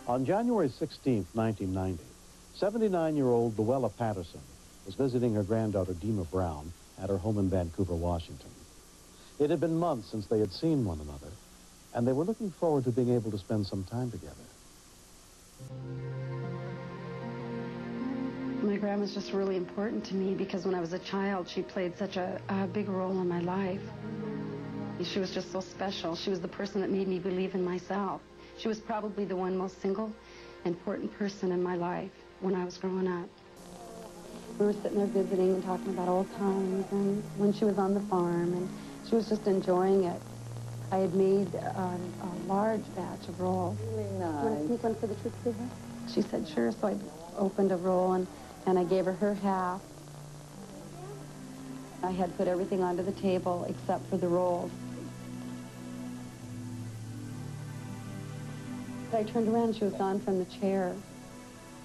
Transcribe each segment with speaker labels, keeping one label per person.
Speaker 1: On January 16, 1990, 79-year-old Luella Patterson was visiting her granddaughter, Dima Brown, at her home in Vancouver, Washington. It had been months since they had seen one another, and they were looking forward to being able to spend some time together.
Speaker 2: My grandma's just really important to me because when I was a child, she played such a big role in my life. She was just so special. She was the person that made me believe in myself. She was probably the one most single, important person in my life when I was growing up. We were sitting there visiting and talking about old times and when she was on the farm, and she was just enjoying it. I had made a large batch of rolls.
Speaker 3: Really nice.
Speaker 2: You want to sneak one for the truth seeker? She said, sure, so I opened a roll and I gave her half. I had put everything onto the table except for the rolls. I turned around, she was gone from the chair.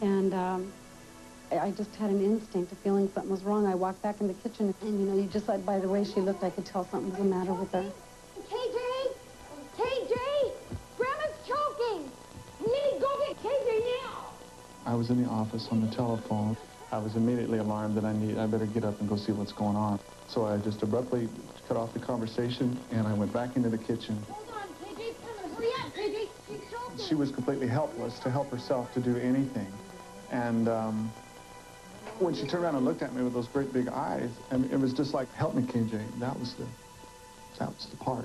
Speaker 2: And I just had an instinct, a feeling something was wrong. I walked back in the kitchen, and, you know, you just said by the way she looked, I could tell something was the matter with her.
Speaker 4: KJ! KJ! Grandma's choking! You need to go get KJ now!
Speaker 5: I was in the office on the telephone. I was immediately alarmed that I better get up and go see what's going on. So I just abruptly cut off the conversation, and I went back into the kitchen.
Speaker 4: Hold on, KJ's coming. Hurry up, KJ! She's choking!
Speaker 5: She was completely helpless to help herself to do anything. And when she turned around and looked at me with those great big eyes, I mean, it was just like, help me, KJ. That was the part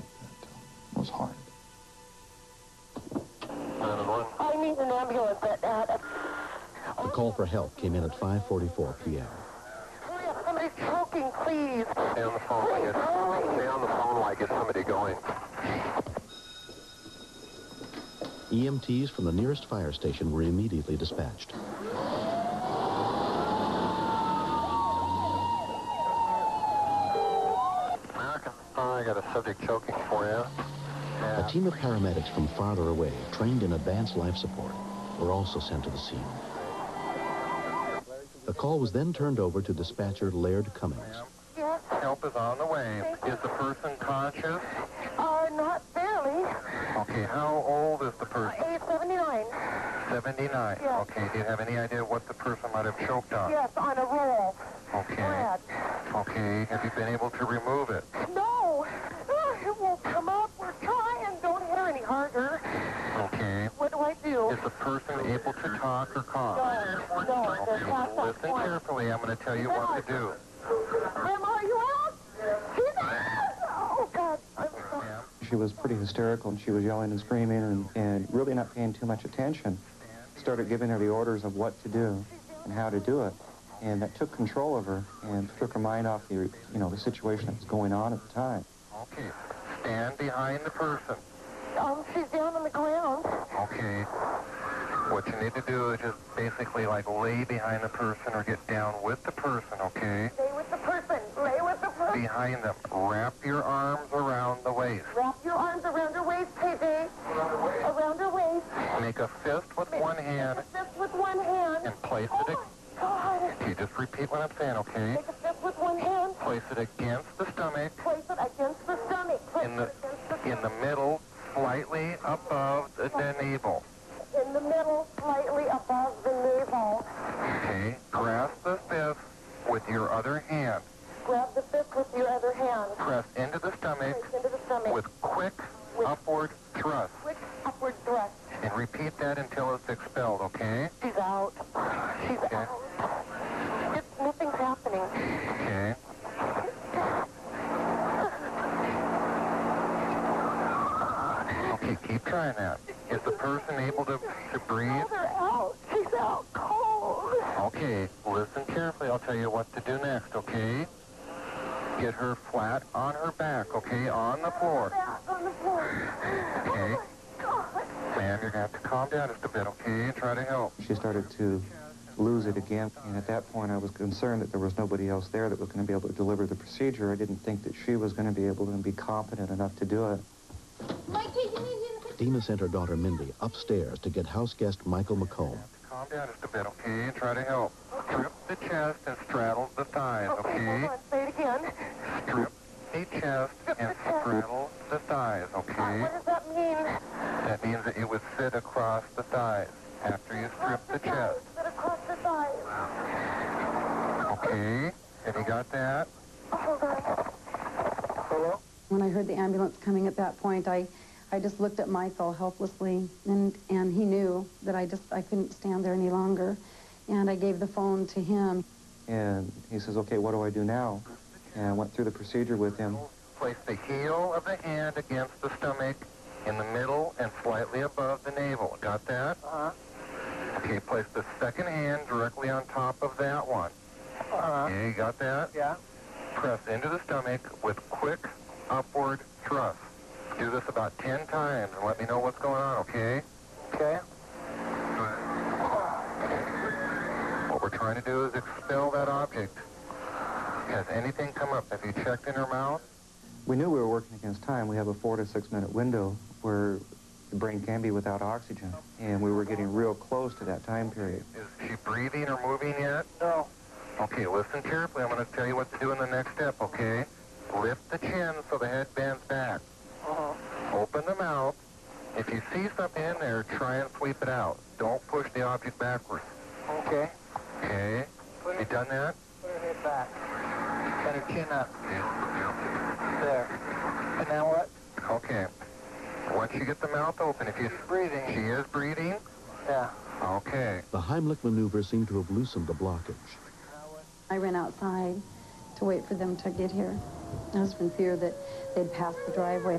Speaker 5: that was hard.
Speaker 6: I need an ambulance at
Speaker 1: The call for help came in at 5:44 p.m.
Speaker 6: Hurry up, somebody's choking, please.
Speaker 7: Stay on the phone while I get somebody going.
Speaker 1: EMTs from the nearest fire station were immediately dispatched.
Speaker 7: America, I got a subject choking for you.
Speaker 1: A team of paramedics from farther away, trained in advanced life support, were also sent to the scene. The call was then turned over to dispatcher Laird Cummings.
Speaker 6: Yes.
Speaker 7: Help is on the way. Is the person conscious?
Speaker 6: Not barely.
Speaker 7: Okay, how old is the person?
Speaker 6: Age 79.
Speaker 7: 79.
Speaker 6: Yes.
Speaker 7: Okay, do you have any idea what the person might have choked on?
Speaker 6: Yes, on a roll.
Speaker 7: Okay.
Speaker 6: Bread.
Speaker 7: Okay, have you been able to remove it?
Speaker 6: No. It won't come up. We're trying. Don't hit her any harder.
Speaker 7: Okay.
Speaker 6: What do I do?
Speaker 7: Is the person able to talk or cough?
Speaker 6: No. They're
Speaker 7: Okay,
Speaker 6: past that
Speaker 7: listen
Speaker 6: point.
Speaker 7: carefully. I'm going to tell you what to do.
Speaker 6: Grandma, are you out? She's out. Oh, God. I'm sorry.
Speaker 7: Ma'am?
Speaker 8: She was pretty hysterical, and she was yelling and screaming and really not paying too much attention. Started giving her the orders of what to do and how to do it. And that took control of her and took her mind off the, the situation that was going on at the time.
Speaker 7: Okay. Stand behind the person.
Speaker 6: She's down on the ground.
Speaker 7: Okay. What you need to do is just basically like lay behind the person or get down with the person, okay?
Speaker 6: Stay with the person. Lay with the person.
Speaker 7: Behind them. Wrap your arms around the waist.
Speaker 6: Wrap your arms around her waist, KJ. Around her waist.
Speaker 7: Make a fist with one hand
Speaker 6: Make a fist with one hand.
Speaker 7: and place it.
Speaker 6: God.
Speaker 7: Okay, just repeat what I'm saying, okay?
Speaker 6: Make a fist with one hand.
Speaker 7: Place it against the stomach,
Speaker 6: Place it against the stomach. Place
Speaker 7: in the
Speaker 6: it against the
Speaker 7: in the middle, slightly above the navel.
Speaker 6: In the middle, slightly above the navel.
Speaker 7: Okay, grasp the fist with your other hand.
Speaker 6: Grab the fist with your other hand.
Speaker 7: Press into the stomach
Speaker 6: Place into the stomach.
Speaker 7: with quick upward thrust.
Speaker 6: Quick upward thrust.
Speaker 7: And repeat that until it's expelled, okay?
Speaker 6: She's out. She's
Speaker 7: Okay.
Speaker 6: out. Nothing's happening.
Speaker 7: Okay. Okay, keep trying that. Is the person able to breathe?
Speaker 6: They're out. She's out cold.
Speaker 7: Okay, listen carefully. I'll tell you what to do next, okay? Get her flat on her back, okay? On the floor.
Speaker 6: Back on the floor.
Speaker 7: Okay.
Speaker 6: God.
Speaker 7: Ma'am, you're going to have to calm down just a bit, okay? And try to help.
Speaker 8: She started to lose it again, and at that point I was concerned that there was nobody else there that was going to be able to deliver the procedure. I didn't think that she was going to be able to be competent enough to do it.
Speaker 4: Mikey, you need to...
Speaker 1: Dina sent her daughter Mindy upstairs to get house guest Michael McComb.
Speaker 7: Calm down just a bit, okay? And try to help. Strip the chest and straddle the thighs,
Speaker 6: Okay,
Speaker 7: okay?
Speaker 6: hold on. Say it again.
Speaker 7: Strip the chest and straddle the thighs, okay?
Speaker 6: What does that mean?
Speaker 7: That means that you would sit across the thighs. after you strip the chest.
Speaker 6: Across the thighs.
Speaker 7: Okay, have you got that? Hello?
Speaker 2: When I heard the ambulance coming at that point, I just looked at Michael helplessly, and he knew that I couldn't stand there any longer. And I gave the phone to him.
Speaker 8: And he says, okay, what do I do now? And I went through the procedure with him.
Speaker 7: Place the heel of the hand against the stomach, in the middle and slightly above the navel. Got that?
Speaker 3: Uh-huh.
Speaker 7: Okay, place the second hand directly on top of that one.
Speaker 3: Uh-huh.
Speaker 7: Okay, got that?
Speaker 3: Yeah.
Speaker 7: Press into the stomach with quick upward thrust. Do this about 10 times and let me know what's going on, okay?
Speaker 3: Okay.
Speaker 7: What we're trying to do is expel that object. Has anything come up? Have you checked in her mouth?
Speaker 8: We knew we were working against time. We have a 4 to 6 minute window where the brain can be without oxygen. And we were getting real close to that time period.
Speaker 7: Is she breathing or moving yet?
Speaker 3: No.
Speaker 7: Okay, listen carefully. I'm going to tell you what to do in the next step, okay? Lift the chin so the head bends back.
Speaker 3: Uh-huh.
Speaker 7: Open the mouth. If you see something in there, try and sweep it out. Don't push the object backwards.
Speaker 3: Okay.
Speaker 7: Okay? You done that?
Speaker 3: Put her head back. Got her chin up. There. And now what?
Speaker 7: Okay. Once you get the mouth open, if you...
Speaker 3: She's breathing.
Speaker 7: She is breathing?
Speaker 3: Yeah.
Speaker 7: Okay.
Speaker 1: The Heimlich maneuver seemed to have loosened the blockage.
Speaker 2: I ran outside to wait for them to get here. I was in fear that they'd pass the driveway.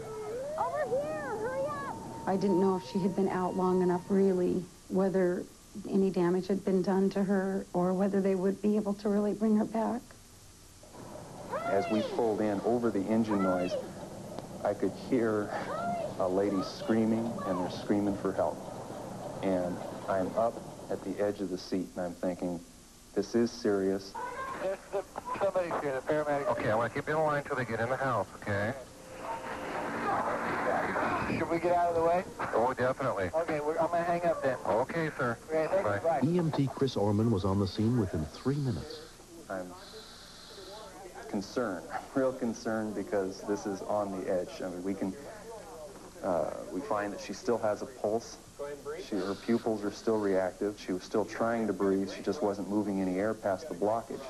Speaker 6: Over here! Hurry up!
Speaker 2: I didn't know if she had been out long enough, really, whether any damage had been done to her or whether they would be able to really bring her back.
Speaker 9: As we pulled in over the engine noise, I could hear a lady screaming, and they're screaming for help. And I'm up at the edge of the seat, and I'm thinking, this is serious.
Speaker 3: Somebody's here, the paramedics.
Speaker 7: Okay, I want to keep you in line until they get in the house, okay?
Speaker 3: Should we get out of the way?
Speaker 7: Oh, definitely.
Speaker 3: Okay, I'm going to hang up then.
Speaker 7: Okay, sir.
Speaker 3: Okay, thank you. Bye.
Speaker 1: EMT Chris Orman was on the scene within 3 minutes.
Speaker 9: I'm concerned, real concerned, because this is on the edge. I mean, we find that she still has a pulse. Her pupils are still reactive. She was still trying to breathe. She just wasn't moving any air past the blockage.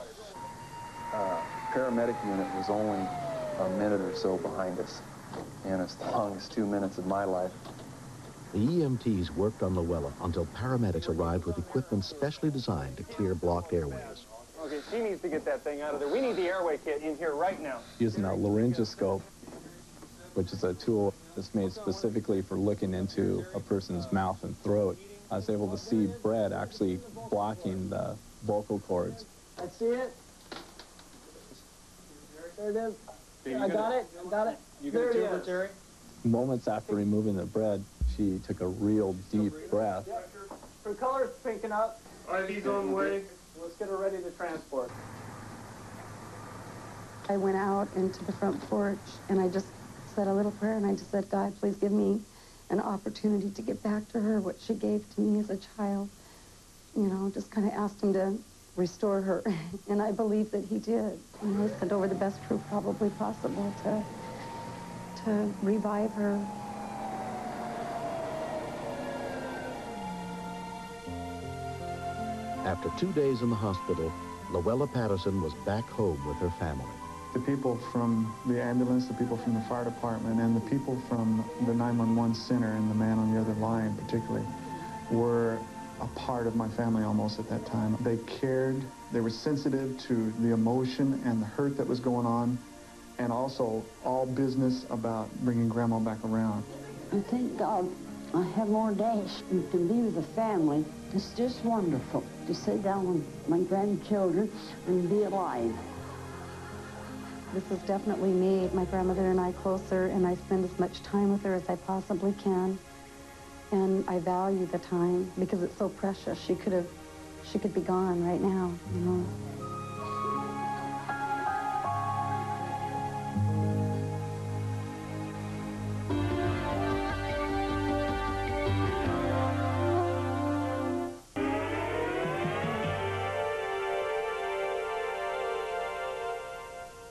Speaker 9: Paramedic unit was only a minute or so behind us, and it's the longest 2 minutes of my life.
Speaker 1: The EMTs worked on Luella until paramedics arrived with equipment specially designed to clear blocked airways.
Speaker 10: Okay, she needs to get that thing out of there. We need the airway kit in here right now.
Speaker 5: Using a laryngoscope, which is a tool that's made specifically for looking into a person's mouth and throat. I was able to see Brett actually blocking the vocal cords.
Speaker 10: I see it. There it is. I got it. I got it. There it is. Terry?
Speaker 5: Moments after removing the bread, she took a real deep breath.
Speaker 10: Her color's pinking up. IV's on the way. Let's get her ready to transport.
Speaker 2: I went out into the front porch, and I just said a little prayer, and I just said, God, please give me an opportunity to get back to her what she gave to me as a child. You know, just kind of asked him to restore her, and I believe that he did. And I sent over the best crew probably possible to revive her.
Speaker 1: After 2 days in the hospital, Luella Patterson was back home with her family.
Speaker 5: The people from the ambulance, the people from the fire department, and the people from the 911 center, and the man on the other line particularly, were a part of my family almost at that time. They cared, they were sensitive to the emotion and the hurt that was going on, and also all business about bringing Grandma back around.
Speaker 11: I thank God I have more days and can be with the family. It's just wonderful to sit down with my grandchildren and be alive.
Speaker 2: This has definitely made my grandmother and I closer, and I spend as much time with her as I possibly can. And I value the time because it's so precious. She could be gone right now, you know.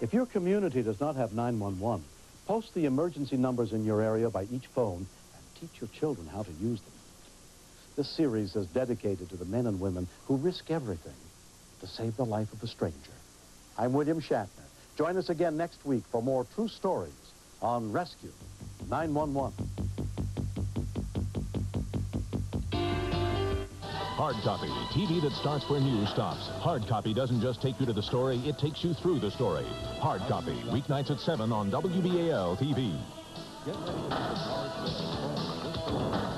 Speaker 1: If your community does not have 911, post the emergency numbers in your area by each phone and teach your children how to use them. This series is dedicated to the men and women who risk everything to save the life of a stranger. I'm William Shatner. Join us again next week for more true stories on Rescue 911.
Speaker 12: Hard Copy, TV that starts where news stops. Hard Copy doesn't just take you to the story, it takes you through the story. Hard Copy, weeknights at 7 on WBAL TV. Get ready for the